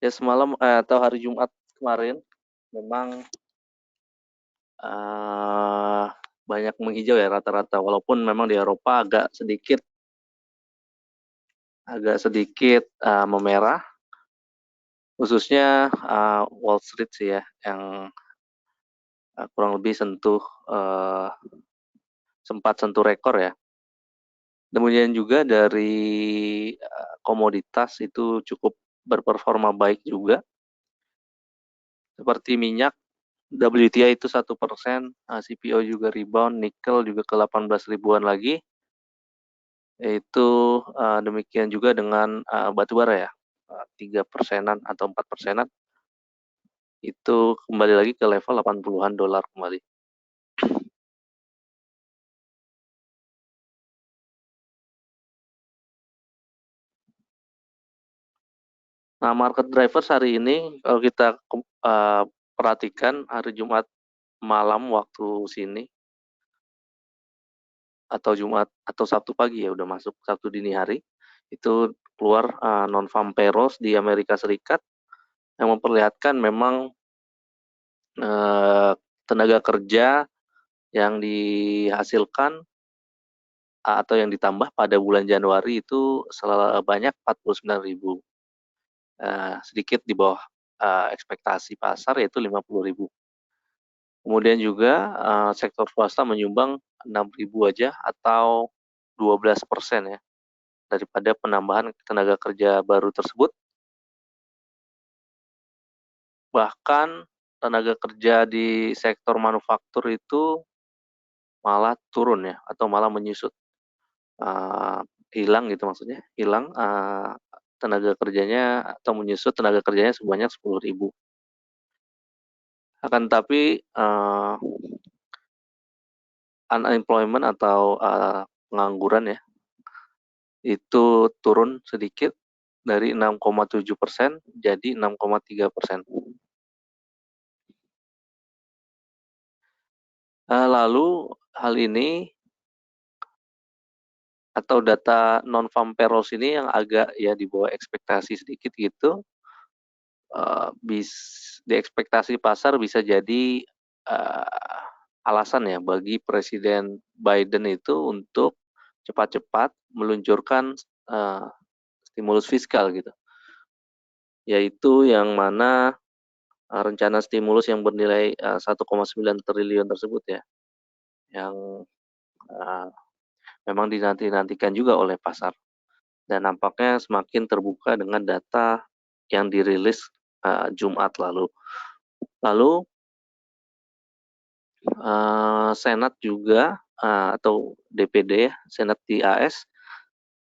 Ya semalam atau hari Jumat kemarin memang uh, banyak menghijau ya rata-rata, walaupun memang di Eropa agak sedikit memerah, khususnya Wall Street sih ya, yang kurang lebih sempat sentuh rekor ya. Kemudian juga dari komoditas itu cukup berperforma baik juga, seperti minyak. WTI itu 1%, CPO juga rebound, nikel juga ke 18 ribuan lagi. Itu demikian juga dengan batu bara ya, 3%-an atau 4%-an, itu kembali lagi ke level 80-an dolar kembali. Nah, market drivers hari ini kalau kita perhatikan hari Jumat malam waktu sini, atau Jumat atau Sabtu pagi ya, udah masuk Sabtu dini hari, itu keluar non-farm payrolls di Amerika Serikat yang memperlihatkan memang tenaga kerja yang dihasilkan atau yang ditambah pada bulan Januari itu banyak 49.000, sedikit di bawah ekspektasi pasar, yaitu 50.000. Kemudian juga sektor swasta menyumbang 6.000 aja atau 12% ya daripada penambahan tenaga kerja baru tersebut. Bahkan tenaga kerja di sektor manufaktur itu malah turun ya, atau malah menyusut, hilang gitu, maksudnya hilang tenaga kerjanya, atau menyusut tenaga kerjanya sebanyak 10.000. Akan tetapi unemployment atau pengangguran ya, itu turun sedikit dari 6,7% jadi 6,3%. Lalu hal ini atau data non-farm payrolls ini yang agak ya di bawah ekspektasi sedikit gitu, di ekspektasi pasar bisa jadi alasan ya bagi Presiden Biden itu untuk cepat-cepat meluncurkan stimulus fiskal gitu, yaitu yang mana rencana stimulus yang bernilai 1,9 triliun tersebut ya, yang uh, memang dinanti-nantikan juga oleh pasar, dan nampaknya semakin terbuka dengan data yang dirilis Jumat lalu. Lalu Senat juga atau DPD ya, Senat di AS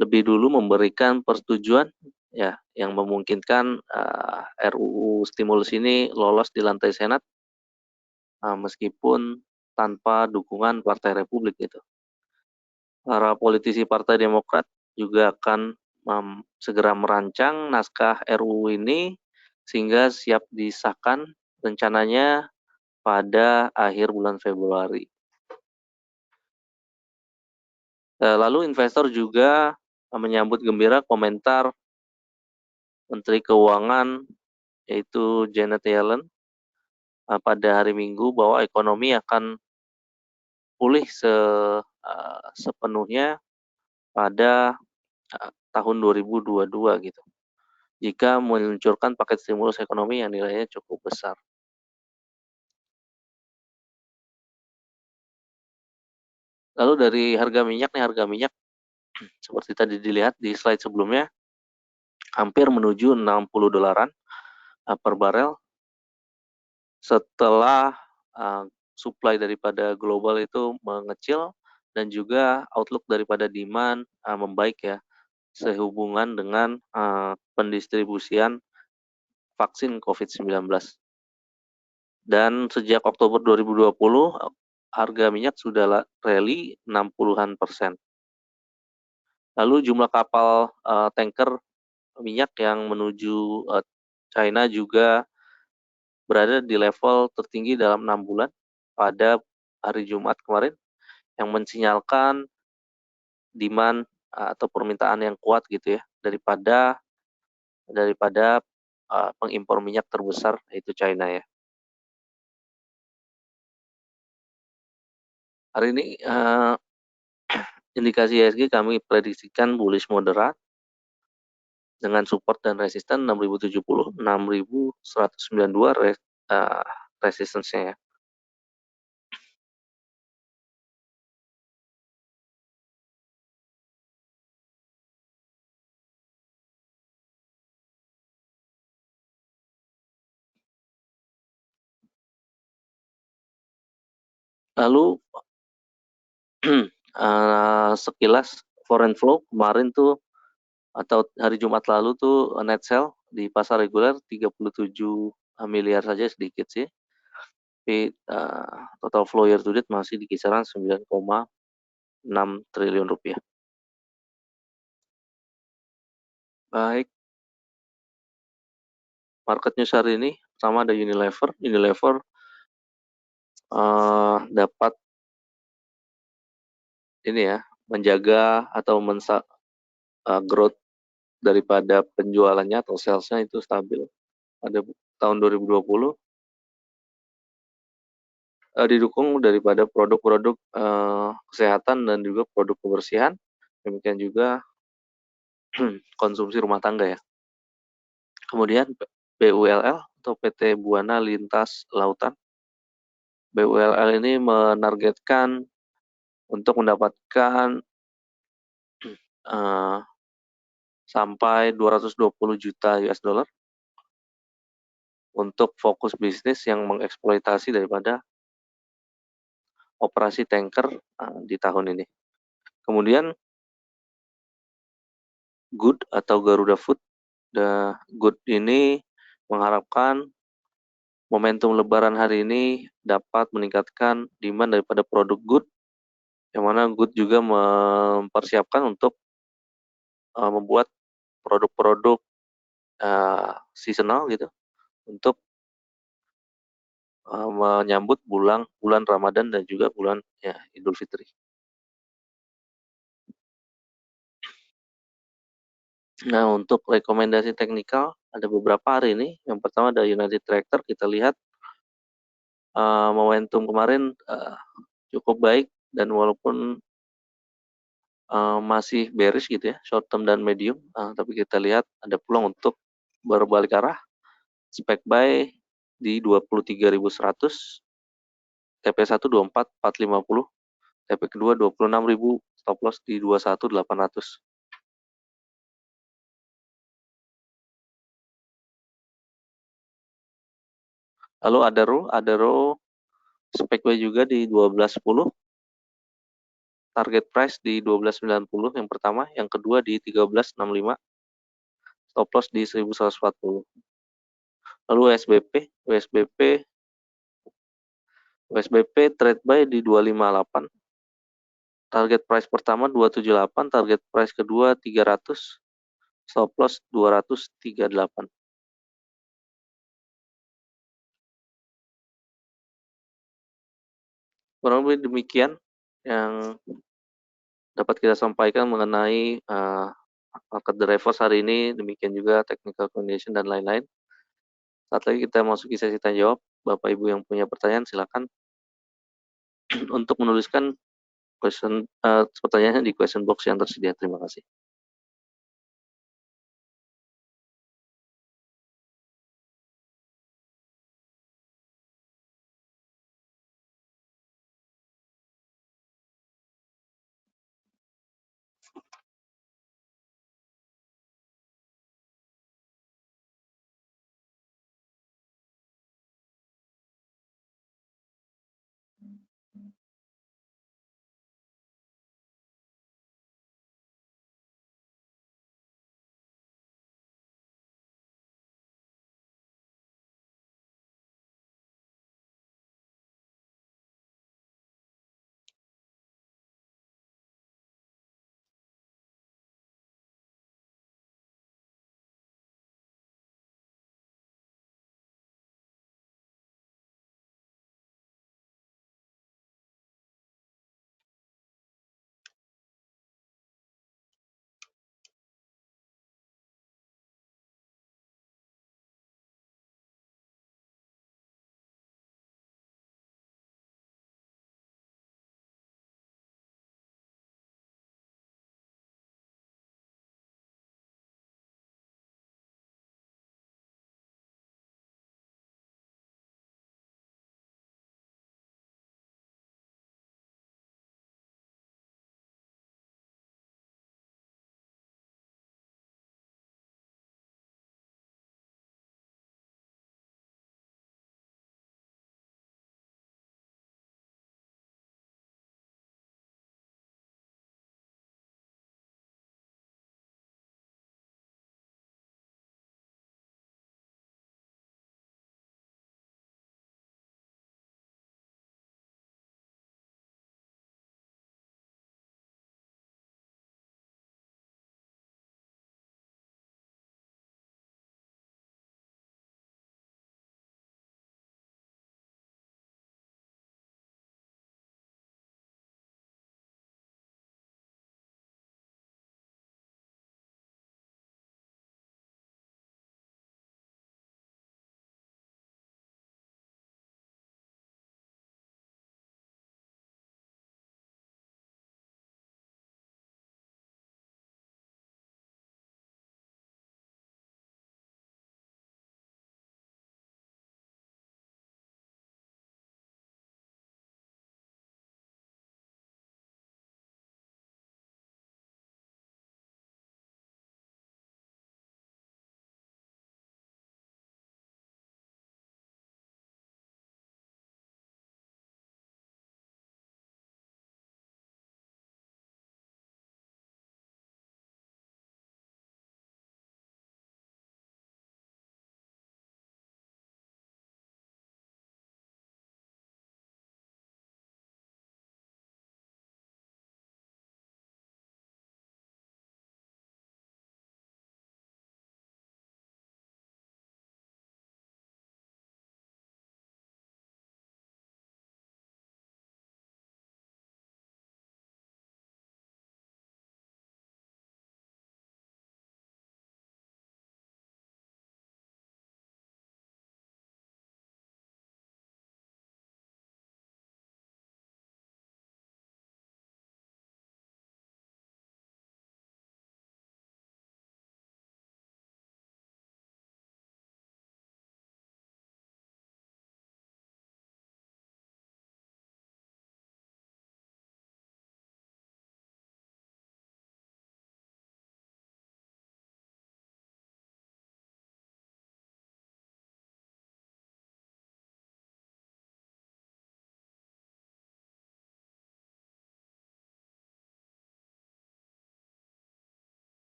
lebih dulu memberikan persetujuan ya yang memungkinkan RUU stimulus ini lolos di lantai Senat meskipun tanpa dukungan Partai Republik gitu. Para politisi Partai Demokrat juga akan segera merancang naskah RUU ini sehingga siap disahkan rencananya pada akhir bulan Februari. Lalu investor juga menyambut gembira komentar Menteri Keuangan yaitu Janet Yellen pada hari Minggu bahwa ekonomi akan pulih sepenuhnya pada tahun 2022 gitu, jika meluncurkan paket stimulus ekonomi yang nilainya cukup besar. Lalu dari harga minyak seperti tadi dilihat di slide sebelumnya, hampir menuju 60 dolaran per barel setelah supply daripada global itu mengecil dan juga outlook daripada demand membaik ya, sehubungan dengan pendistribusian vaksin COVID-19. Dan sejak Oktober 2020, harga minyak sudah rally 60-an%. Lalu jumlah kapal tanker minyak yang menuju China juga berada di level tertinggi dalam 6 bulan pada hari Jumat kemarin, yang mensinyalkan demand atau permintaan yang kuat gitu ya daripada pengimpor minyak terbesar, yaitu China ya. Hari ini indikasi IHSG kami prediksikan bullish moderat dengan support dan resisten 6.070, 6.192 resistance-nya ya. Lalu sekilas foreign flow kemarin tuh atau hari Jumat lalu tuh net sell di pasar reguler 37 miliar saja, sedikit sih. Tapi total flow year to date masih di kisaran 9,6 triliun rupiah. Baik, market news hari ini pertama ada Unilever. Unilever dapat ini ya, menjaga atau growth daripada penjualannya atau salesnya itu stabil pada tahun 2020, didukung daripada produk-produk kesehatan dan juga produk kebersihan, demikian juga konsumsi rumah tangga ya. Kemudian BULL atau PT Buana Lintas Lautan. BULL ini menargetkan untuk mendapatkan sampai 220 juta US dollar untuk fokus bisnis yang mengeksploitasi daripada operasi tanker di tahun ini. Kemudian Good atau Garuda Food, Good ini mengharapkan momentum lebaran hari ini dapat meningkatkan demand daripada produk Good, yang mana Good juga mempersiapkan untuk membuat produk-produk seasonal gitu untuk menyambut bulan Ramadan dan juga bulan ya, Idul Fitri. Nah, untuk rekomendasi teknikal ada beberapa hari ini. Yang pertama ada United Tractor, kita lihat momentum kemarin cukup baik dan walaupun masih bearish gitu ya, short term dan medium, tapi kita lihat ada peluang untuk berbalik arah, spek buy di 23.100, TP1 24.450, TP kedua 26.000, stop loss di 21.800. Lalu Adaro spek buy juga di 12.10, target price di 12.90 yang pertama, yang kedua di 13.65, stop loss di 1.140. Lalu USBP trade buy di 258, target price pertama 278, target price kedua 300, stop loss 238. Kurang lebih demikian yang dapat kita sampaikan mengenai market drivers hari ini, demikian juga technical condition dan lain-lain. Saat lagi kita masuki sesi tanya jawab, Bapak Ibu yang punya pertanyaan silakan untuk menuliskan pertanyaannya di question box yang tersedia. Terima kasih.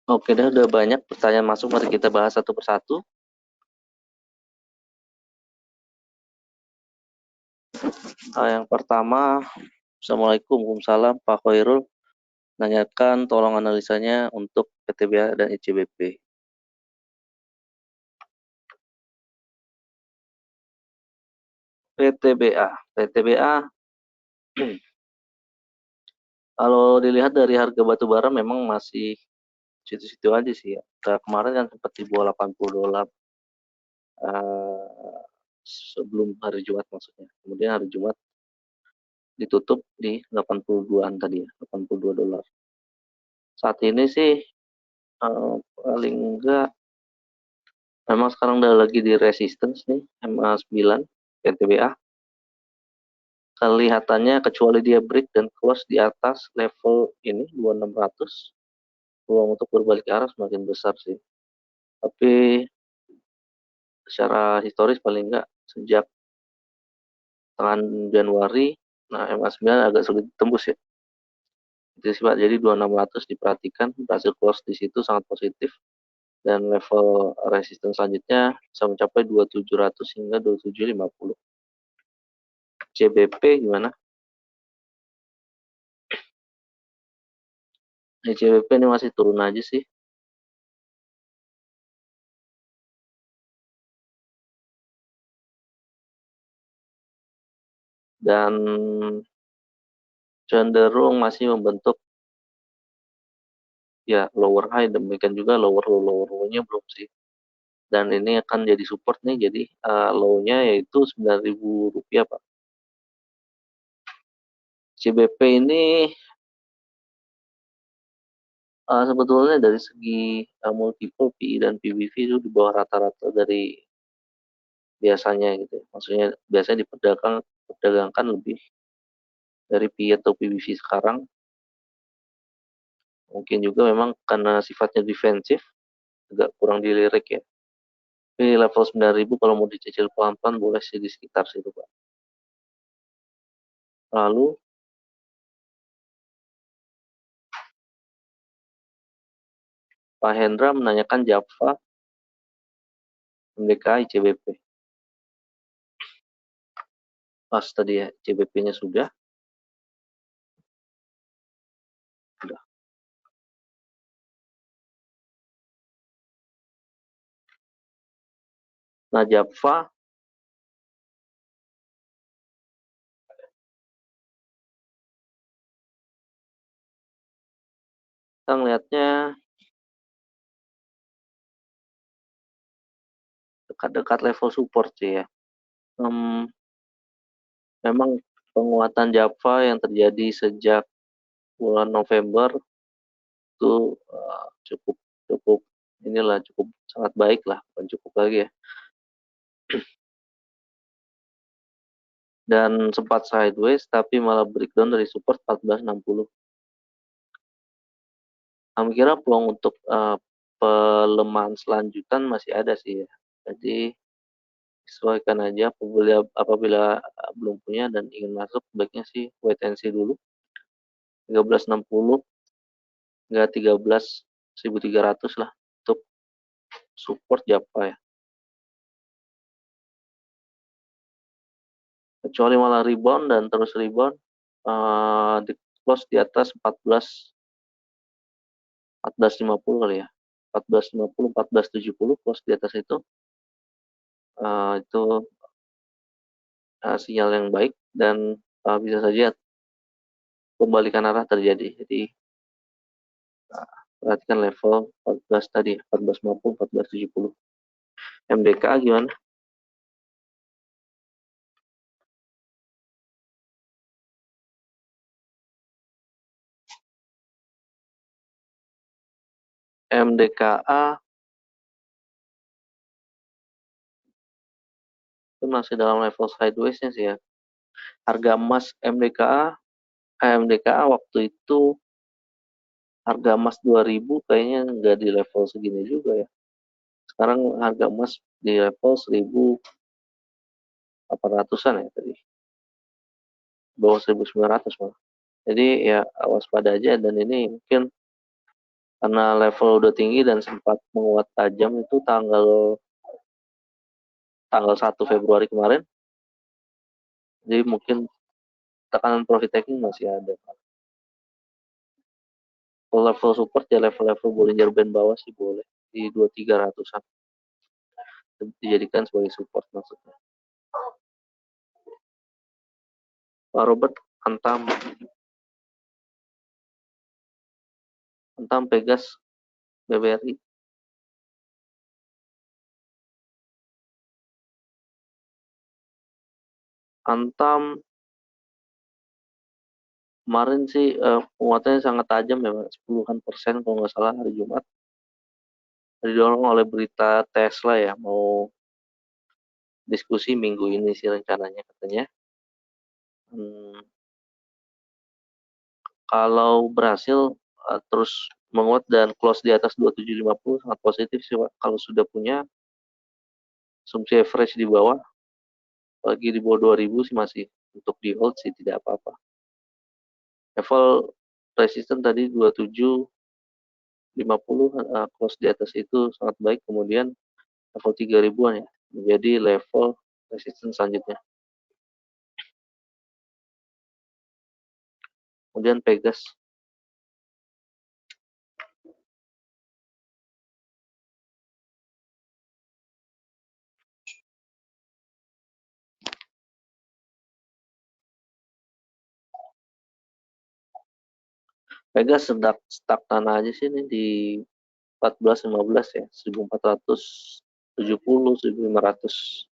Oke dah, udah banyak pertanyaan masuk, mari kita bahas satu persatu. Yang pertama, Assalamualaikum, Waalaikumsalam, Pak Khairul. Nanyakan tolong analisanya untuk PTBA dan ICBP. PTBA kalau dilihat dari harga batu bara memang masih situ-situ aja sih ya. Kemarin kan sempat di bawah $80 sebelum hari Jumat maksudnya. Kemudian hari Jumat ditutup di 82-an tadi ya, $82. Saat ini sih paling enggak memang sekarang udah lagi di resistance nih MA9 PTBA. Kelihatannya kecuali dia break dan close di atas level ini 2600, peluang untuk berbalik arah semakin besar sih. Tapi secara historis paling enggak sejak tengah Januari, nah MA9 agak sulit tembus ya. Itu sih Pak, jadi 2600 diperhatikan, berhasil close di situ sangat positif. Dan level resistance selanjutnya bisa mencapai 2700 hingga 2750. CBP gimana? CBP ini masih turun aja sih. Dan cenderung masih membentuk ya lower high, demikian juga lower low-nya belum sih. Dan ini akan jadi support nih, jadi low-nya yaitu Rp9.000 Pak. CBP ini sebetulnya dari segi multiple PI dan PBV itu di bawah rata-rata dari biasanya gitu. Maksudnya biasanya diperdagangkan lebih dari PI atau PBV sekarang. Mungkin juga memang karena sifatnya defensif, agak kurang dilirik ya. Tapi level 9.000 kalau mau dicicil pelan-pelan boleh sih di sekitar situ Pak. Lalu Pak Hendra menanyakan Java, MDKI, CBP. Pas tadi ya, CBP-nya sudah. Nah Java, kita ngelihatnya dekat-dekat level support sih ya. Memang penguatan Java yang terjadi sejak bulan November itu cukup cukup inilah cukup sangat baik lah, bukan cukup lagi ya. Dan sempat sideways tapi malah breakdown dari support 1460. Kami kira peluang untuk pelemahan selanjutan masih ada sih ya. Jadi sesuaikan aja apabila belum punya dan ingin masuk, baiknya sih wait and see dulu 1360 hingga 13.300 lah untuk support Java ya. Kecuali malah rebound dan terus rebound di close di atas 1450 kali ya, 1450 1470 close di atas itu itu sinyal yang baik dan bisa saja pembalikan arah terjadi. Jadi perhatikan level 14 tadi, 1450 1470. MDK gimana? MDKA itu masih dalam level sideways-nya sih ya. Harga emas MDKA waktu itu harga emas 2000 kayaknya nggak di level segini juga ya. Sekarang harga emas di level 1800-an ya tadi. Bawah 1900 malah. Jadi ya waspada aja dan ini mungkin karena level udah tinggi dan sempat menguat tajam itu tanggal tanggal 1 Februari kemarin. Jadi mungkin tekanan profit taking masih ada. Kalau level support ya level-level Bollinger Band bawah sih boleh di 2300-an dijadikan sebagai support maksudnya. Pak Robert, Antam, Pegas, BBRI. Antam kemarin sih penguatannya sangat tajam ya, 10-an% kalau nggak salah hari Jumat. Didorong oleh berita Tesla ya, mau diskusi minggu ini sih rencananya katanya. Hmm, kalau berhasil terus menguat dan close di atas 2750 sangat positif sih Pak. Kalau sudah punya asumsi average di bawah, lagi di bawah 2000 sih masih untuk di hold sih tidak apa-apa. Level resisten tadi 2750 close di atas itu sangat baik. Kemudian level 3000-an ya menjadi level resisten selanjutnya. Kemudian Pegas sedang stagnan aja sih nih di 14-15 ya, 1470, 1510.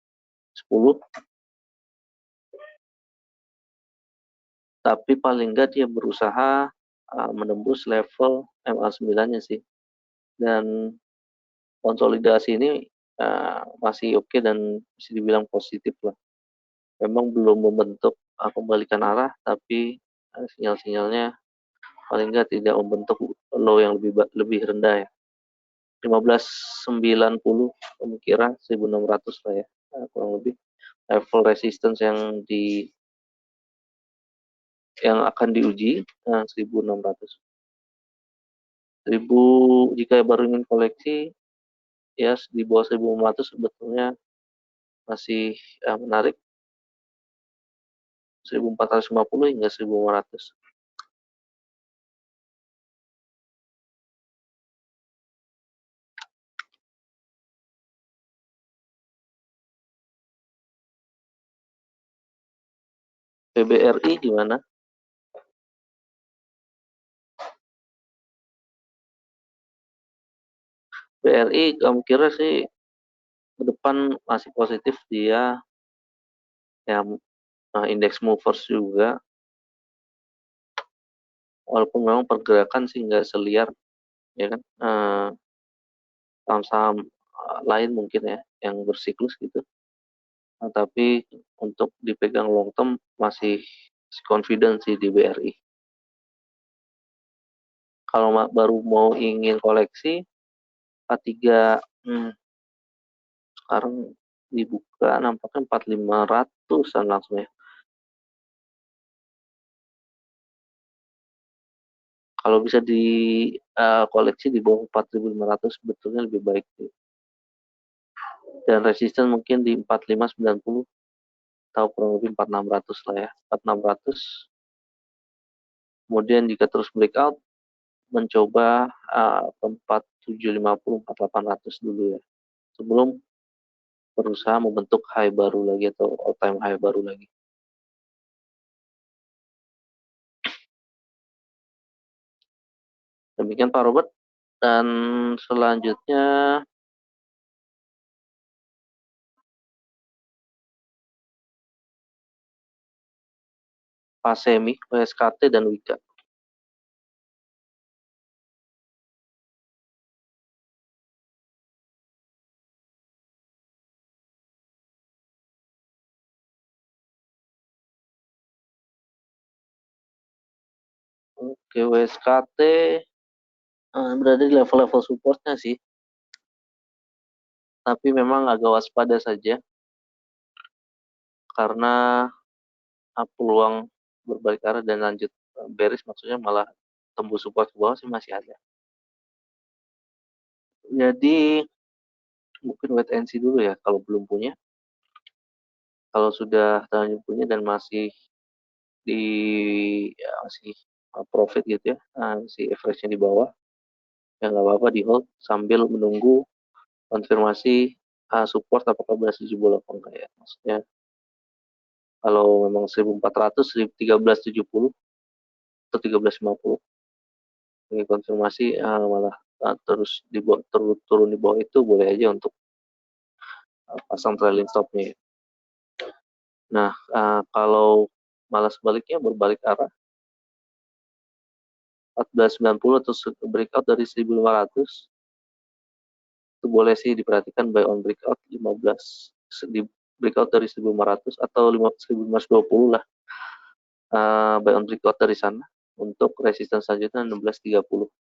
Tapi paling enggak dia berusaha menembus level MA9-nya sih. Dan konsolidasi ini masih oke dan bisa dibilang positif lah. Memang belum membentuk pembalikan arah, tapi sinyal-sinyalnya paling enggak tidak membentuk low yang lebih rendah ya. 1590 kemungkinan 1600 lah ya, kurang lebih level resistance yang akan diuji 1600. 1000 jika baru ingin koleksi ya di bawah 1500 sebetulnya masih menarik, 1450 hingga 1500. PBRI gimana? BRI kamu kira sih ke depan masih positif dia ya, indeks movers juga, walaupun memang pergerakan sih nggak seliar ya kan, saham-saham lain mungkin ya yang bersiklus gitu. Nah, tapi untuk dipegang long term masih confident sih di BRI. Kalau baru mau ingin koleksi K3 sekarang dibuka nampaknya 4500-an langsung ya. Kalau bisa di koleksi di bawah 4500 sebetulnya lebih baik sih. Dan resisten mungkin di 4590 atau kurang lebih 4600 lah ya. 4600. Kemudian jika terus breakout mencoba ke 4750, 4800 dulu ya. Sebelum berusaha membentuk high baru lagi atau all time high baru lagi. Demikian Pak Robert. Dan selanjutnya Pasemi, WSKT, dan Wika. Oke, WSKT berada di level-level supportnya sih, tapi memang agak waspada saja karena peluang berbalik arah dan lanjut bearish maksudnya malah tembus support ke bawah sih masih ada. Jadi mungkin wait and see dulu ya kalau belum punya. Kalau sudah terlanjur punya dan masih di ya masih profit gitu ya, si average-nya di bawah, ya nggak apa-apa di hold sambil menunggu konfirmasi support apakah berhasil jebol apa enggak ya. Maksudnya kalau memang 1400, 1370 atau 1350 ini konfirmasi malah terus turun di bawah itu boleh aja untuk pasang trailing stopnya ya. Nah, kalau malah sebaliknya berbalik arah 1490 atau breakout dari 1500 itu boleh sih diperhatikan buy on breakout 15 di breakout dari 1500 atau 1520 lah, buy on breakout dari sana untuk resistance selanjutnya 1630.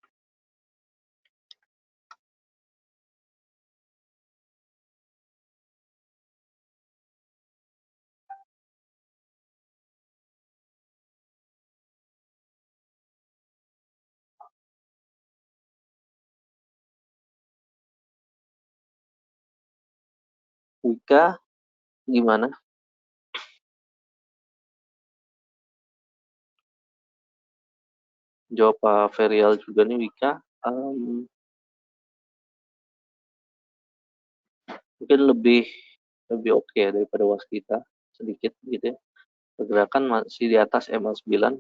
Wika gimana? Jawab Pak Ferial juga nih Wika. Mungkin lebih lebih oke ya daripada waskita sedikit gitu ya. Pergerakan masih di atas MA9,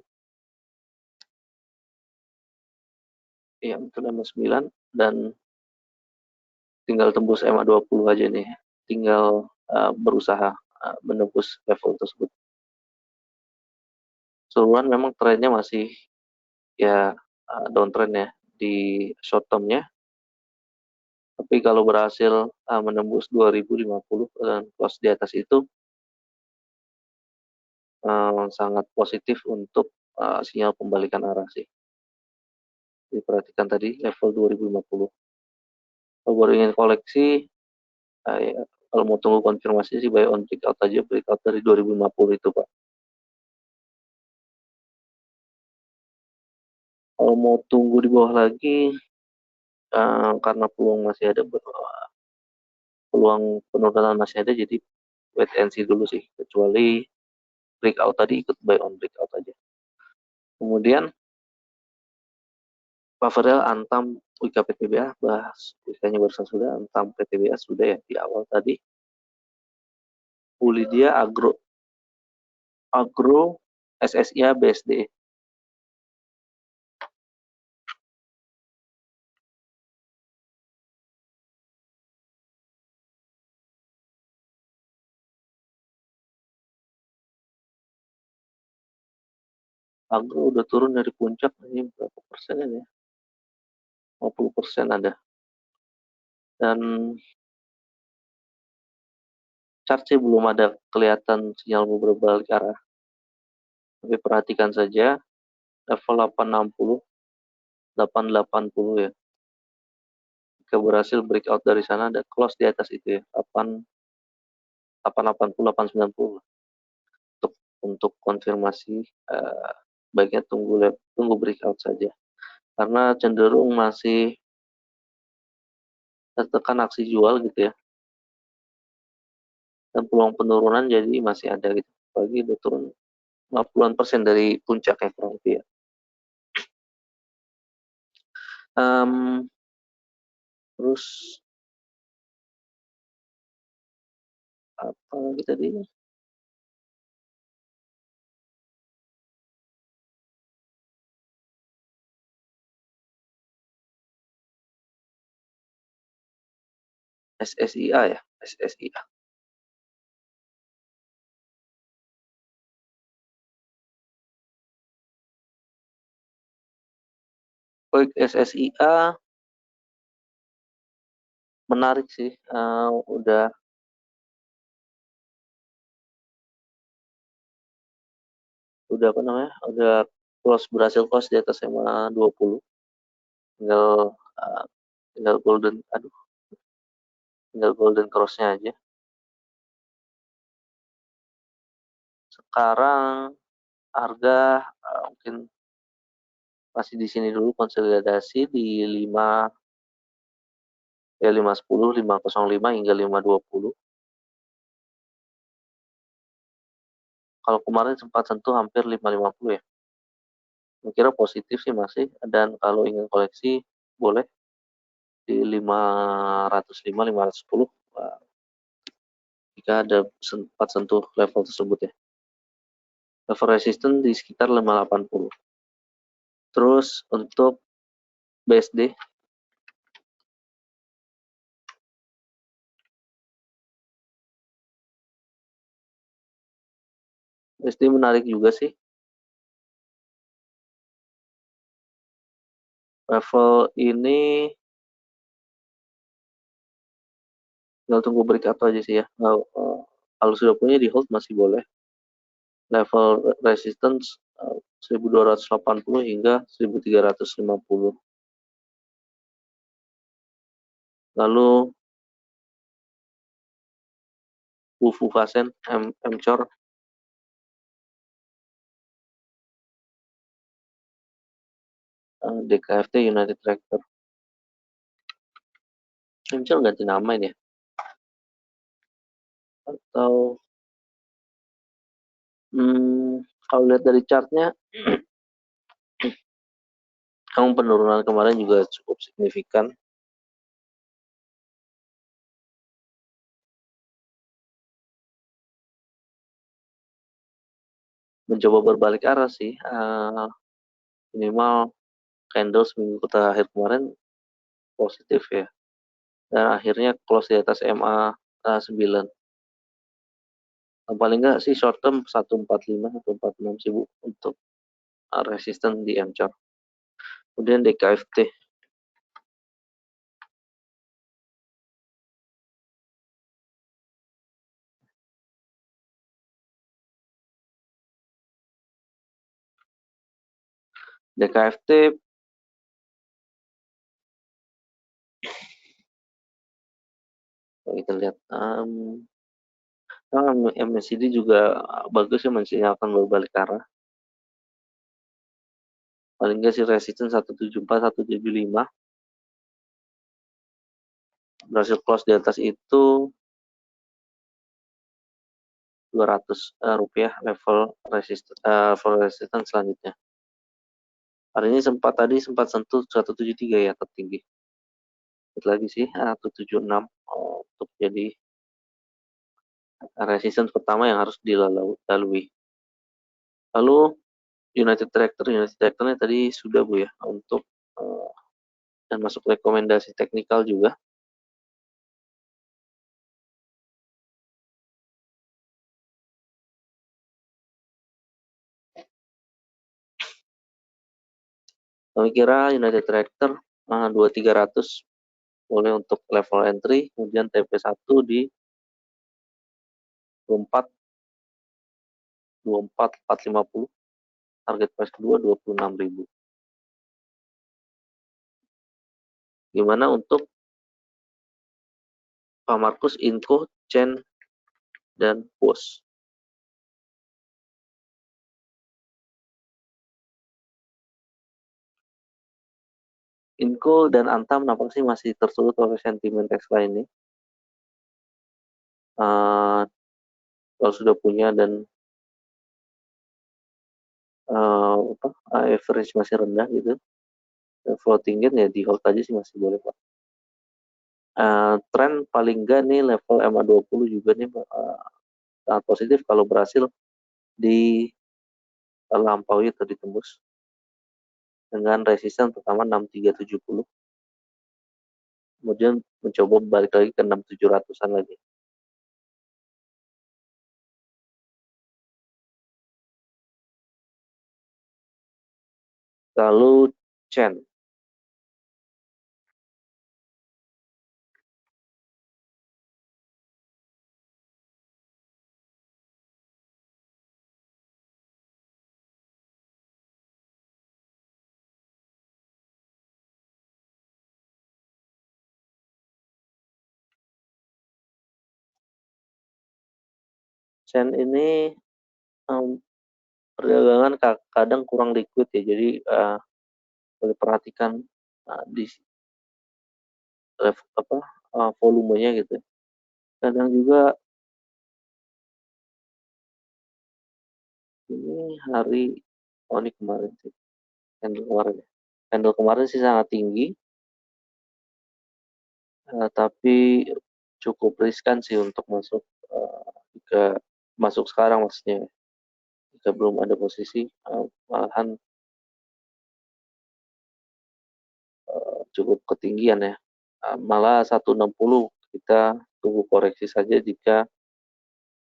ya betul MA9, dan tinggal tembus MA20 aja nih. Tinggal berusaha menembus level tersebut. Keseluruhan memang trennya masih ya downtrend ya di short termnya. Tapi kalau berhasil menembus 2050 dan close di atas itu sangat positif untuk sinyal pembalikan arah sih. Diperhatikan tadi level 2050. Kalau baru ingin koleksi, ya, kalau mau tunggu konfirmasi sih buy on breakout aja, breakout dari 2050 itu Pak. Kalau mau tunggu di bawah lagi, karena peluang masih ada, peluang penurunan masih ada, jadi wait and see dulu sih. Kecuali breakout tadi ikut buy on breakout aja. Kemudian Pak Ferdel antam Wika PTBA, bahas Wikanya barusan sudah, antam PTBA sudah ya di awal tadi. Bu Lydia Agro SSIA BSD. Agro udah turun dari puncak, ini berapa persen ya? 50% ada. Dan chartnya belum ada kelihatan sinyal berbalik arah. Tapi perhatikan saja level 860, 880 ya. Jika berhasil breakout dari sana ada close di atas itu ya, 880, 890 untuk konfirmasi baiknya tunggu breakout saja. Karena cenderung masih tertekan aksi jual gitu ya. Dan peluang penurunan jadi masih ada gitu. Bagi udah turun 50% dari puncaknya kurang lebih ya. Terus apa lagi tadi? SSIA ya, SSIA. Baik, SSIA menarik sih. Udah apa namanya? Udah berhasil close di atas SMA 20. Tinggal uh, tinggal golden cross-nya aja. Sekarang harga mungkin masih di sini dulu konsolidasi di ya 510, 505 hingga 520. Kalau kemarin sempat sentuh hampir 550 ya. Saya kira positif sih masih, dan kalau ingin koleksi boleh di 505, 510 jika ada sempat sentuh level tersebut ya. Level resistance di sekitar 580. Terus untuk BSD, BSD menarik juga sih. Level ini tinggal tunggu breakout aja sih ya. Nah, kalau sudah punya di hold masih boleh. Level resistance 1280 hingga 1350. Lalu Wufu Fasen, MCOR, DKFT, United Tractor. MCOR ganti nama ini ya? Atau kalau lihat dari chartnya, kamu penurunan kemarin juga cukup signifikan. Mencoba berbalik arah sih. Minimal candle seminggu terakhir kemarin positif ya. Dan akhirnya close di atas MA 9. Paling nggak sih short term 145 atau 46 sih Bu untuk resisten di MCOR. Kemudian DKFT. DKFT kita lihat MACD juga bagus ya, mensinyalkan berbalik arah. Paling nggak sih resisten 174, 175. Berhasil close di atas itu 200 rupiah level resisten selanjutnya. Hari ini sempat sentuh 173 ya tertinggi. Lagi sih 176 untuk jadi resistance pertama yang harus dilalui. Lalu United Tractor-nya tadi sudah Bu ya, untuk dan masuk rekomendasi teknikal juga. Kami kira United Tractor 2300 boleh untuk level entry, kemudian TP1 di 24 450, target price kedua 26.000. Gimana untuk Pak Markus, Inco, Chen, dan POS? Inco dan Antam nampaknya sih masih tersulut oleh sentimen Tesla ini. Kalau sudah punya dan average masih rendah gitu, floating gain ya di hold aja sih masih boleh Pak. Tren paling enggak nih level MA20 juga nih sangat positif kalau berhasil dilampaui atau ditembus dengan resisten pertama 6370, kemudian mencoba balik lagi ke 6700-an lagi. Lalu Chen ini perdagangan kadang kurang liquid ya, jadi boleh perhatikan di volumenya gitu ya. Kadang juga ini hari ini kemarin sih, candle kemarin ya. Candle kemarin sih sangat tinggi, tapi cukup riskan sih untuk masuk, jika masuk sekarang maksudnya, jika belum ada posisi, malahan cukup ketinggian ya. Malah 160 kita tunggu koreksi saja jika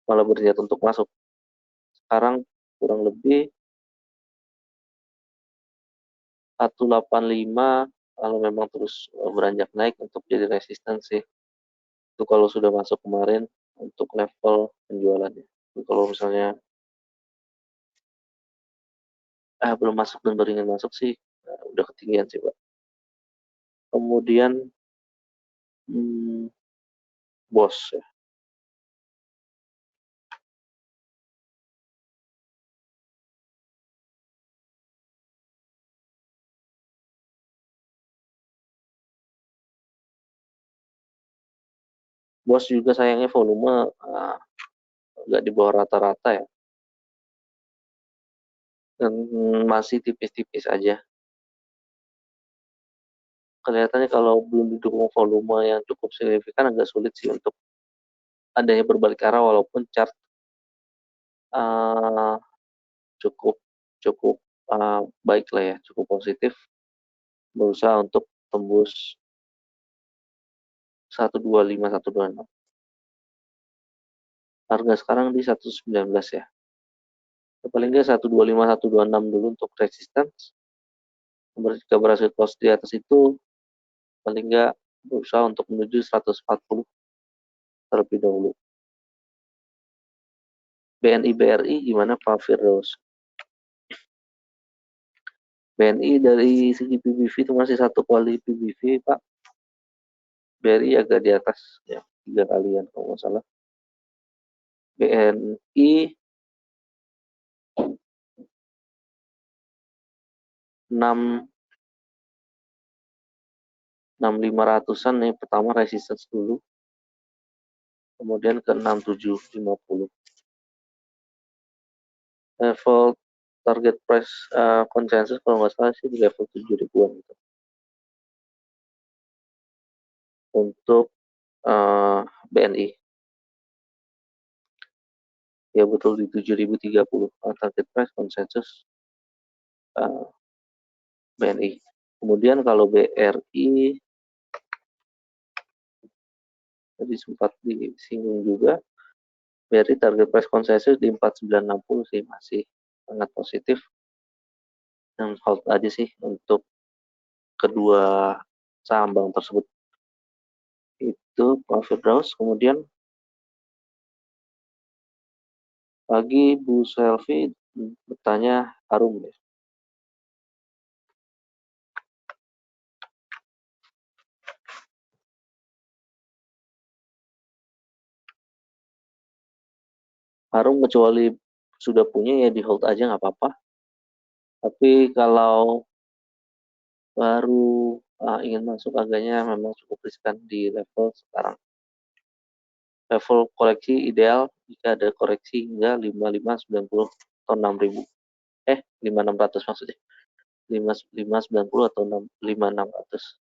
malah berniat untuk masuk. Sekarang kurang lebih 185 kalau memang terus beranjak naik untuk jadi resisten sih. Itu kalau sudah masuk kemarin untuk level penjualannya. Kalau misalnya belum masuk dan baru ingin masuk sih, udah ketinggian sih Pak. Kemudian hmm, bos ya. Bos juga sayangnya volume nggak di bawah rata-rata ya, dan masih tipis-tipis aja. Kelihatannya kalau belum didukung volume yang cukup signifikan agak sulit sih untuk adanya berbalik arah, walaupun chart uh, cukup cukup baik lah ya, cukup positif, berusaha untuk tembus 125 126. Harga sekarang di 119 ya. Paling nggak 125 126 dulu untuk resistance. Jika berhasil close di atas itu, paling nggak berusaha untuk menuju 140 terlebih dahulu. BNI BRI gimana Pak Firdaus? BNI dari segi PBV itu masih satu kali PBV Pak. BRI agak di atas ya, 3 kalian kalau nggak salah. BNI 6 6500-an nih, pertama resistance dulu, kemudian ke 6750. Level target price konsensus kalau nggak salah sih di level 7 ribuan gitu. Untuk BNI ya betul di 7030 target price konsensus BNI. Kemudian kalau BRI tadi sempat disinggung juga, BRI target price konsensus di 4960 sih, masih sangat positif, dan hold aja sih untuk kedua saham bank tersebut. Itu Pak Firdaus. Kemudian pagi Bu Selvi bertanya Harum ya. Harum kecuali sudah punya ya di hold aja nggak apa-apa. Tapi kalau baru ingin masuk agaknya memang cukup riskan di level sekarang. Level koreksi ideal jika ada koreksi hingga 5590 atau 6000. 5600 maksudnya. 5590 atau 5600.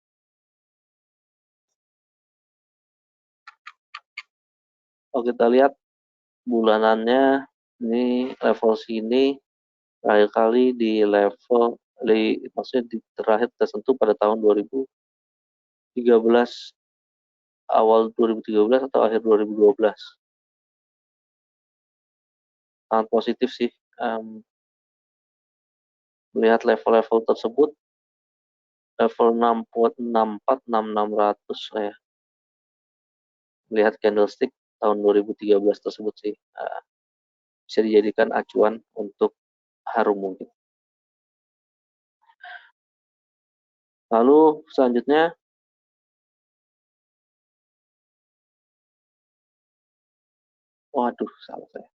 Kalau kita lihat bulanannya, ini level sini terakhir kali di level maksudnya terakhir tersentuh pada tahun 2013, awal 2013 atau akhir 2012. Sangat positif sih melihat level-level tersebut, level 64 6600 lah ya. Melihat candlestick tahun 2013 tersebut sih bisa dijadikan acuan untuk Harum mungkin. Lalu selanjutnya waduh salah saya.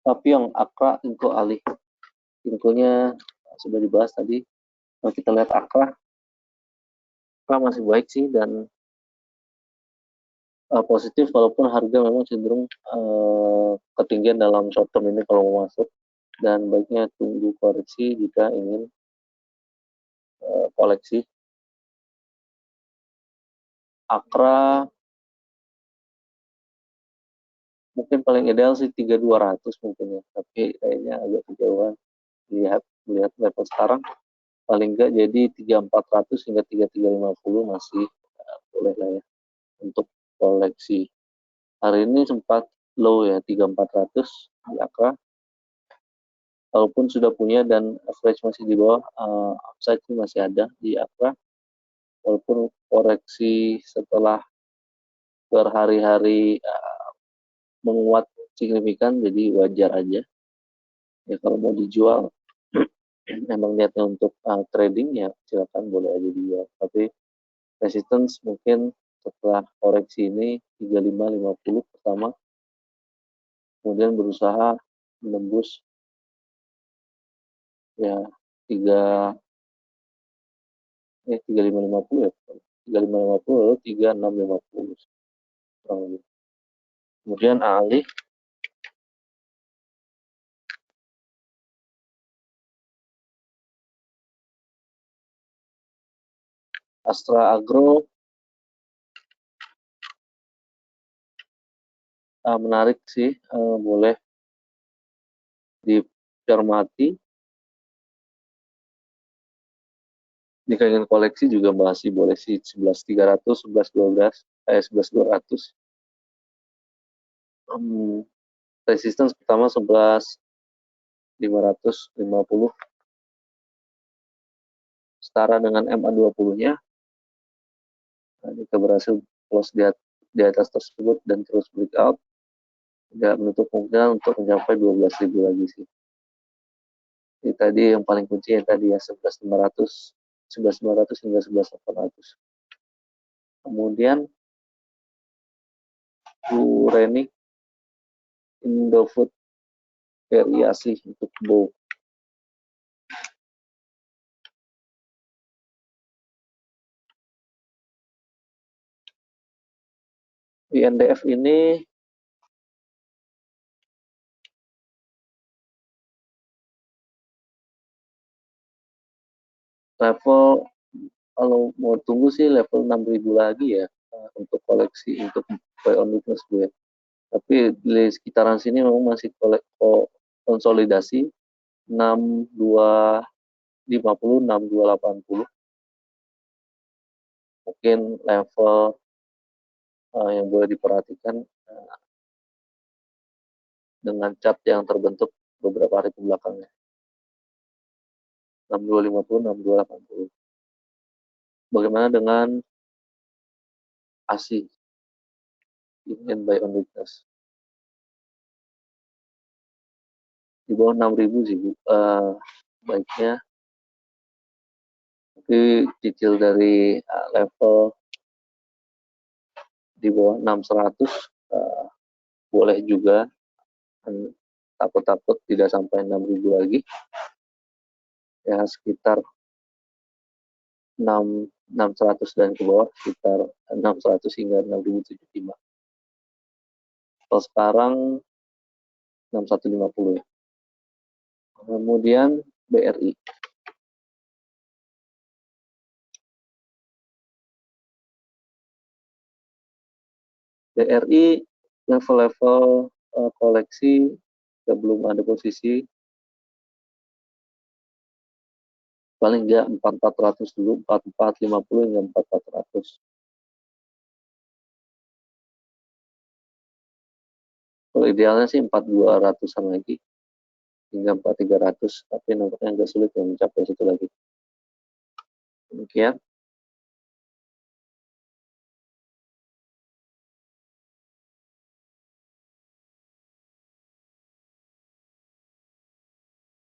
Papyong, Akra, Inco, Alih. Inconya sudah dibahas tadi. Kalau kita lihat Akra masih baik sih dan positif walaupun harga memang cenderung ketinggian dalam short term ini kalau mau masuk, dan baiknya tunggu koreksi jika ingin koleksi. Akra mungkin paling ideal sih 3200 mungkin ya, tapi kayaknya agak kejauhan melihat level sekarang. Paling enggak jadi 3400 hingga 3350 masih boleh lah ya untuk koleksi. Hari ini sempat low ya 3400 di Akra, walaupun sudah punya dan average masih di bawah, upside masih ada di Akra walaupun koreksi setelah berhari-hari menguat signifikan, jadi wajar aja ya kalau mau dijual. Emang niatnya untuk trading ya silakan, boleh aja dijual, tapi resistance mungkin setelah koreksi ini 3550 pertama, kemudian berusaha menembus ya 3550 ya, 3550 lalu 3650 kurang lebih. Kemudian alih Astra Agro menarik sih, boleh dicermati. Jika ingin koleksi juga masih boleh sih 11.300, 11.12, 11.200. Resistance pertama 11.550 setara dengan MA20-nya. Nah, jika berhasil close di atas tersebut dan terus breakout, tidak menutup kemungkinan untuk mencapai 12.000 lagi sih. Ini tadi yang paling kunci yang tadi ya 11.500, 11.500 hingga 11.800. Kemudian Reni Indofood variasi untuk bow. INDF ini level, kalau mau tunggu sih level 6.000 lagi ya untuk koleksi, untuk buy on weakness gue. Tapi di sekitaran sini memang masih konsolidasi 6250, 6280. Mungkin level yang boleh diperhatikan dengan chart yang terbentuk beberapa hari kebelakangnya. 6250, 6280. Bagaimana dengan ASI? Ingin buy on weakness. Di bawah 6.000 sih, baiknya. Tapi cicil dari level di bawah 6.100 boleh juga, takut-takut tidak sampai 6.000 lagi ya, sekitar 6.100 dan ke bawah, sekitar 6.100 hingga 6.075. Kalau sekarang 6.150 ya. Kemudian BRI. BRI level-level koleksi sebelum ada posisi paling enggak 4.400 dulu, 4.450 hingga 4.400. Kalau idealnya sih 4.200-an lagi hingga 4.300, tapi nampaknya agak sulit yang mencapai situ lagi. Demikian.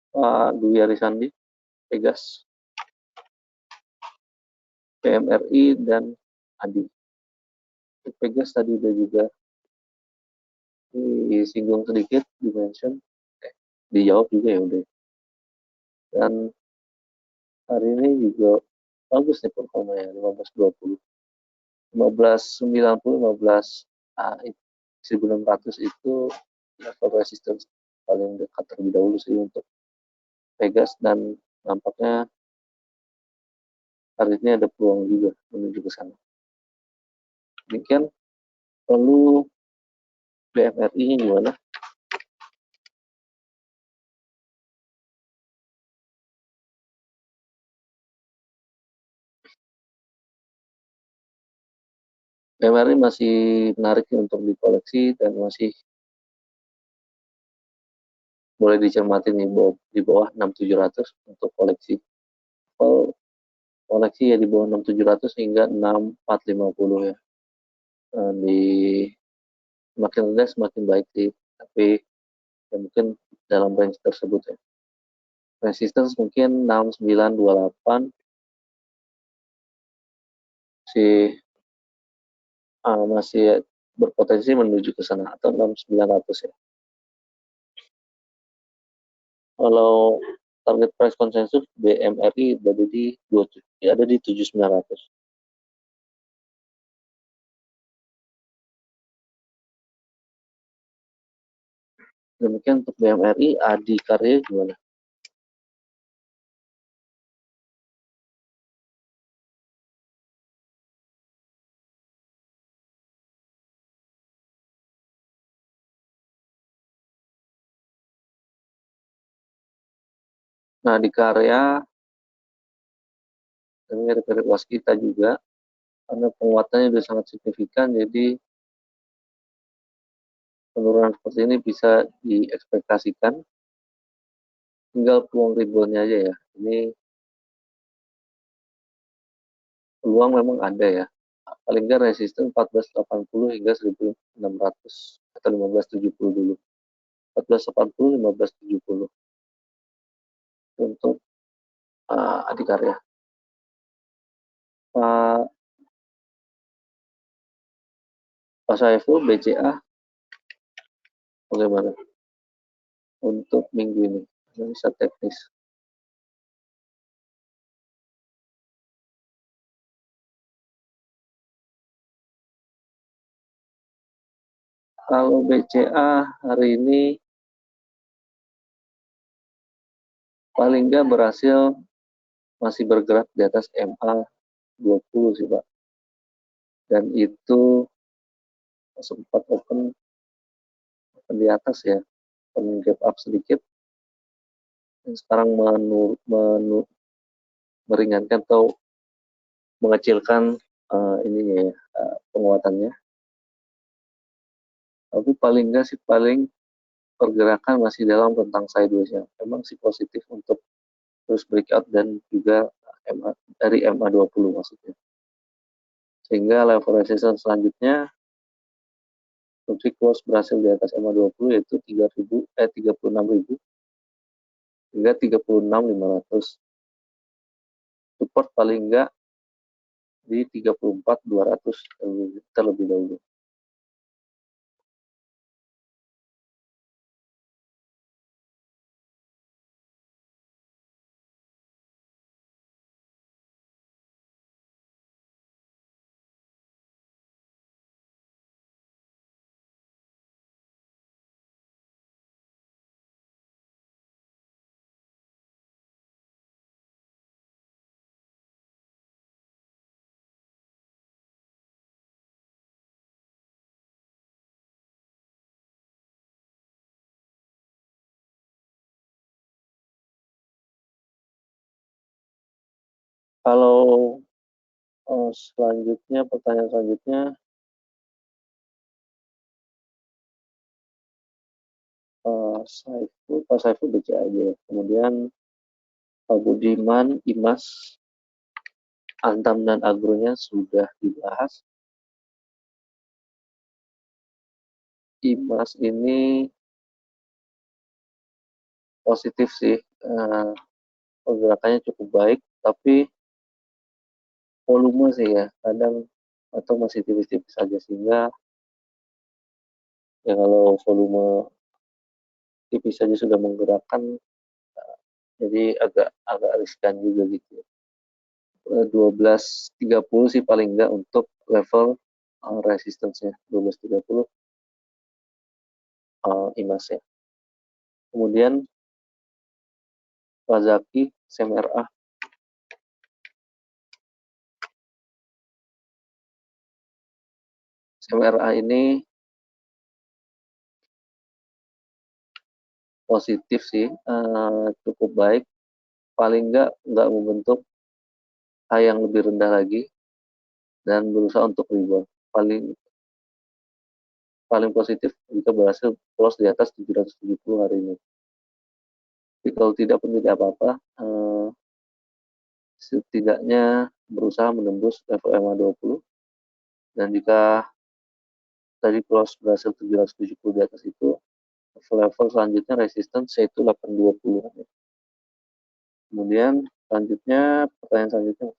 Pak Dwi Arisandi, Pegas, PMRI, dan Adi. Pegas tadi udah juga disinggung sedikit, dimention. dijawab juga ya udah. Dan hari ini juga bagus nih performanya 15.20. 15.90, 1600 itu level resistance paling dekat terlebih dahulu sih untuk Vegas, dan nampaknya hari ini ada peluang juga menuju ke sana. Demikian. Lalu BMRI gimana? BMRI masih menarik untuk dikoleksi dan masih boleh dicermati di bawah 6.700 untuk koleksi. Kalau koleksi ya di bawah 6.700 hingga 6.450 ya. Di semakin rendah semakin baik sih, tapi ya mungkin dalam range tersebut ya. Resistance mungkin 6928 sih, masih berpotensi menuju ke sana, atau 6900 ya. Kalau target price konsensus BMRI berada di 27, ya ada di 7900. Demikian untuk BMRI. Adi Karya gimana? Nah, di Karya ini mirip-mirip Waskita juga, karena penguatannya sudah sangat signifikan, jadi penurunan seperti ini bisa diekspektasikan. Tinggal peluang reboundnya aja ya. Ini peluang memang ada ya. Paling nggak resisten 1480 hingga 1600 atau 1570 dulu. 1480, 1570 untuk Adikarya. Pak Saiful BCA bagaimana untuk minggu ini? Analisa teknis. Kalau BCA hari ini paling nggak berhasil masih bergerak di atas MA 20 sih Pak. Dan itu sempat open di atas ya, gap up sedikit. Dan sekarang meringankan atau mengecilkan ininya ya, penguatannya. Tapi paling nggak sih, paling pergerakan masih dalam rentang sideways-nya. Memang sih positif untuk terus breakout dan juga dari MA20 maksudnya. Sehingga level resistance selanjutnya untuk close berhasil di atas MA20 yaitu 36.000 hingga 36.500. Support paling enggak di 34.200 terlebih dahulu. Kalau selanjutnya, pertanyaan selanjutnya, Pak Saiful baca aja. Kemudian Pak Budiman, Imas, Antam dan Agronya sudah dibahas. Imas ini positif sih, pergerakannya cukup baik, tapi volume sih ya kadang atau masih tipis-tipis saja, sehingga ya kalau volume tipis saja sudah menggerakkan, jadi agak agak riskan juga gitu. 12.30 sih paling enggak untuk level resistance-nya 12.30 IMAS ya. Kemudian Wazaki CMRA. CMRA ini positif sih, cukup baik. Paling nggak membentuk high yang lebih rendah lagi dan berusaha untuk rebound. Paling paling positif jika berhasil close di atas 770 hari ini. Tapi kalau tidak pun tidak apa-apa, setidaknya berusaha menembus level MA20, dan jika tadi close berhasil 770 di atas itu, level selanjutnya resistance yaitu 820. Kemudian selanjutnya, pertanyaan selanjutnya,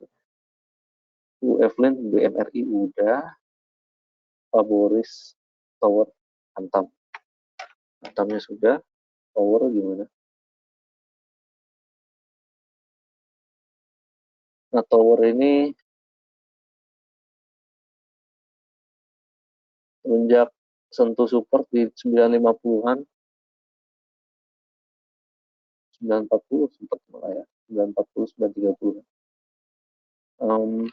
UF-Line BMRI udah, Favoris Tower Antam. Antamnya sudah, Tower gimana? Nah, Tower ini semenjak sentuh support di 950-an, 940 sempat mulai ya, 940, 930.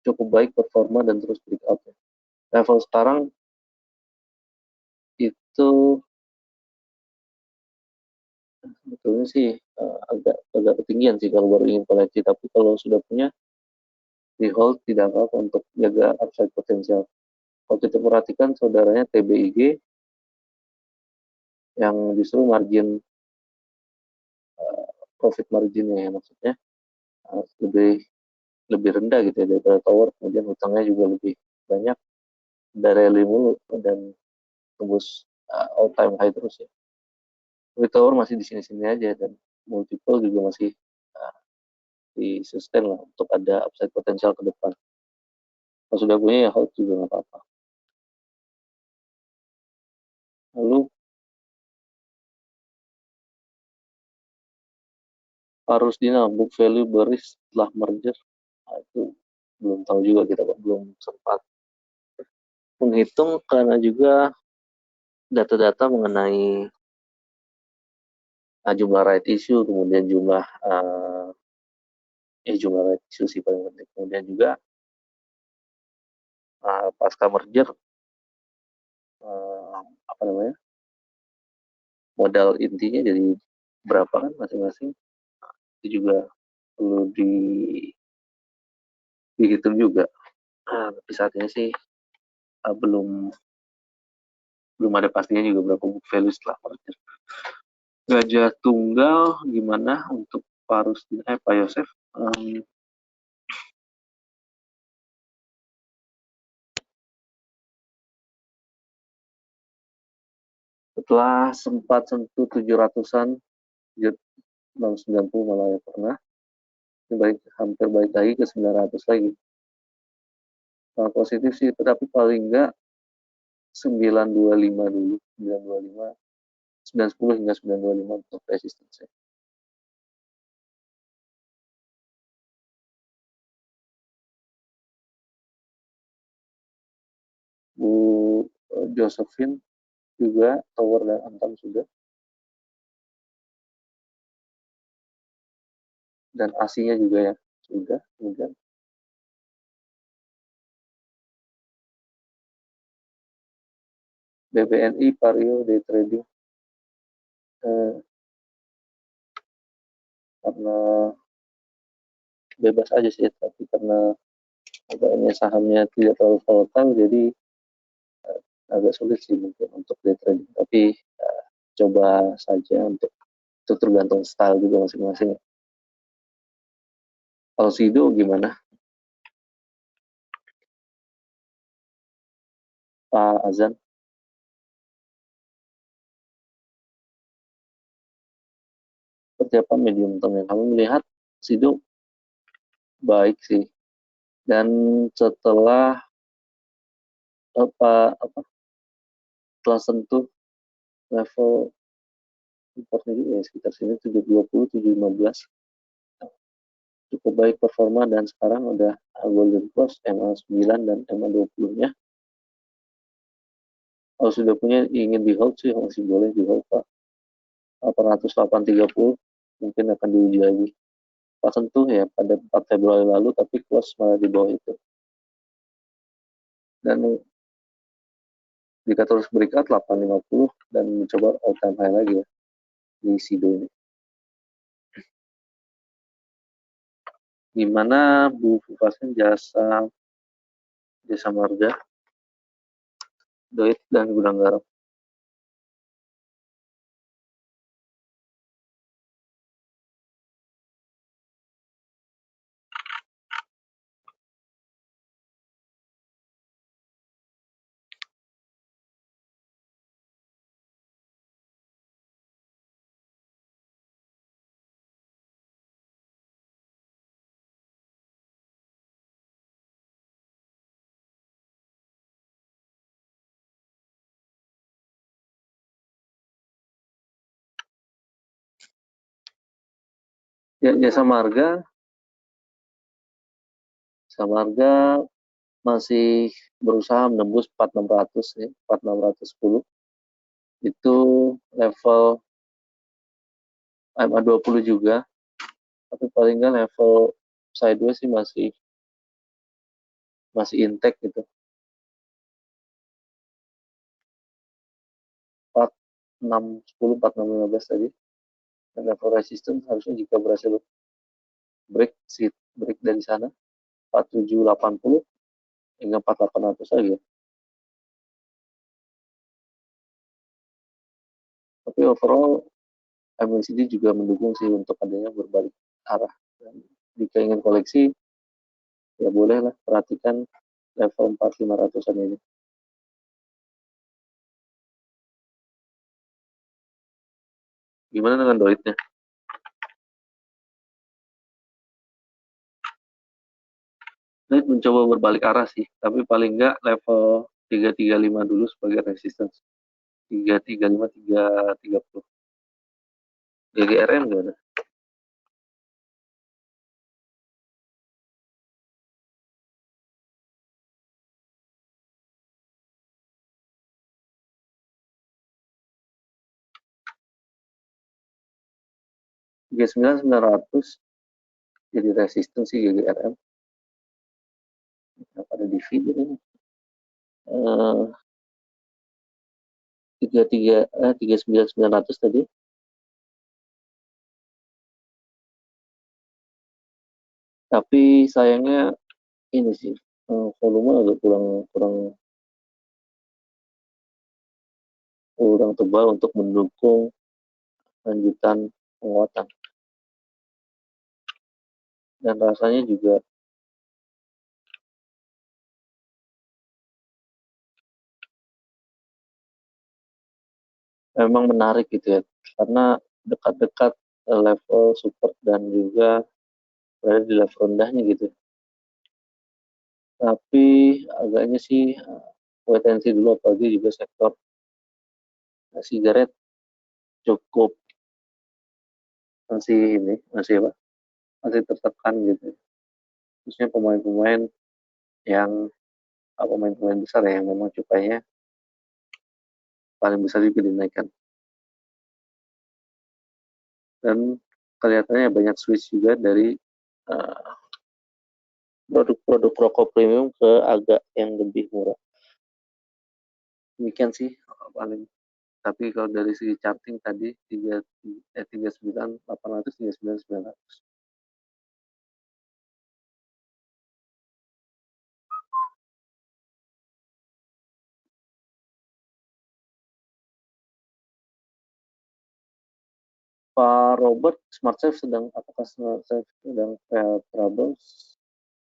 Cukup baik performa dan terus breakout ya. Level sekarang itu sebetulnya sih agak agak ketinggian sih kalau baru ingin koleksi, tapi kalau sudah punya di hold tidak apa-apa untuk jaga upside potensial. Kalau kita perhatikan saudaranya TBIG yang justru margin profit marginnya ya, maksudnya lebih lebih rendah gitu ya daripada Tower, kemudian hutangnya juga lebih banyak dari rally mulu dan tembus all time high terus ya. Tapi Tower masih di sini-sini aja dan multiple juga masih uh, di sustain lah untuk ada upside potensial ke depan. Kalau sudah punya ya hold juga nggak apa-apa. Lalu harus Dina book value beris setelah merger, nah, itu belum tahu juga kita Pak, belum sempat menghitung karena juga data-data mengenai jumlah right issue, kemudian jumlah right issue sih paling penting, kemudian juga pasca merger apa namanya, modal intinya jadi berapa kan masing-masing, itu juga perlu dihitung juga. Tapi saat ini sih belum belum ada pastinya juga berapa book value setelah merger. Gajah Tunggal gimana untuk Pak Yosef? Setelah sempat sentuh 700-an, 690 malah ya pernah, hampir balik lagi ke 900 lagi. Positif sih, tetapi paling enggak 925 dulu, 925, 910 hingga 925 untuk resistance. Bu Josephine juga Tower dan Antam sudah, dan AC-nya juga ya sudah. Kemudian BBNI Vario Day Trading, karena bebas aja sih, tapi karena agaknya sahamnya tidak terlalu volatile, jadi agak sulit sih mungkin untuk day trading. Tapi coba saja, untuk itu tergantung style juga masing-masing. Kalau Sido gimana, Pak Azan? Seperti apa medium term yang kami melihat Sido baik sih, dan setelah apa, setelah sentuh level importnya juga ya sekitar sini 720, 715. Cukup baik performa dan sekarang udah golden close MA9 dan MA20-nya. Kalau sudah punya ingin di hold sih masih boleh di hold Pak. 830 mungkin akan diuji lagi. Pas sentuh ya pada 4 Februari lalu tapi close malah di bawah itu. Dan jika terus berikat 850 dan mencoba all time high lagi ya di Sido ini. Gimana Bu Fufasin jasa jasa marga, Doit dan Gudang Garam? Ya, jasa marga masih berusaha menembus 4600 ya, 4610 itu level MA20 juga, tapi paling nggak level sideways sih masih intact gitu. 4610, 4615 tadi. Dan level resistance harusnya jika berhasil break dari sana 4780 hingga 4800 lagi. Tapi overall MACD juga mendukung sih untuk adanya berbalik arah. Dan jika ingin koleksi, ya bolehlah perhatikan level 4500-an ini. Gimana dengan doitnya? Doit mencoba berbalik arah sih, tapi paling nggak level 335 dulu sebagai resistance. 335, 330. GGRM nggak ada. 39.900 jadi resistance sih GGRM. Nah, pada dividen ini. 39.900 tadi. Tapi sayangnya ini sih volume agak kurang kurang kurang tebal untuk mendukung lanjutan penguatan. Dan rasanya juga memang menarik gitu ya, karena dekat-dekat level support dan juga berada di level rendahnya gitu. Tapi agaknya sih wait and see dulu, apalagi juga sektor sigaret cukup masih apa masih tertekan gitu. Khususnya pemain-pemain yang pemain-pemain besar ya yang memang cukainya paling besar juga dinaikkan. Dan kelihatannya banyak switch juga dari uh, produk-produk rokok premium ke agak yang lebih murah. Demikian sih paling. Tapi kalau dari segi charting tadi 39.800, 39.900. Pak Robert, Smart Safe apakah Smart Safe sedang trouble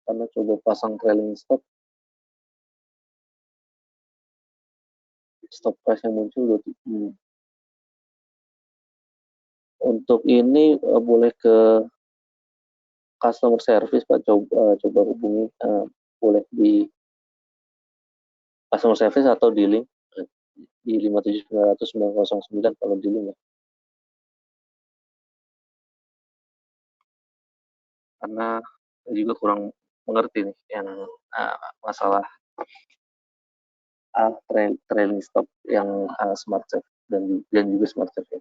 karena coba pasang trailing stop price yang muncul. Untuk ini boleh ke customer service Pak, coba hubungi, boleh di customer service atau di link di 5790909 kalau di link ya. karena saya juga kurang mengerti nih yang masalah trailing stop yang smart chef dan juga smart chef ya.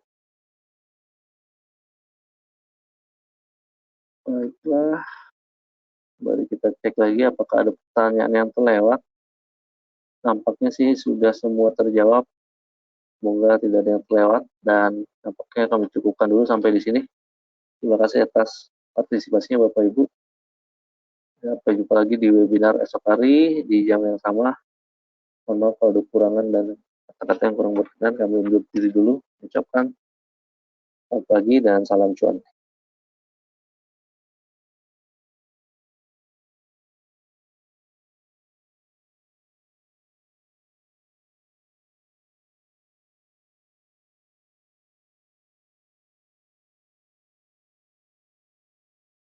Baiklah, mari kita cek lagi apakah ada pertanyaan yang terlewat. Nampaknya sih sudah semua terjawab. Semoga tidak ada yang terlewat dan nampaknya kami cukupkan dulu sampai di sini. Terima kasih atas partisipasinya Bapak Ibu. Sampai jumpa lagi di webinar esok hari di jam yang sama. Mohon maaf kalau ada kurangan dan kata-kata yang kurang berkenan. Kami undur diri dulu. Ucapkan selamat pagi dan salam cuan.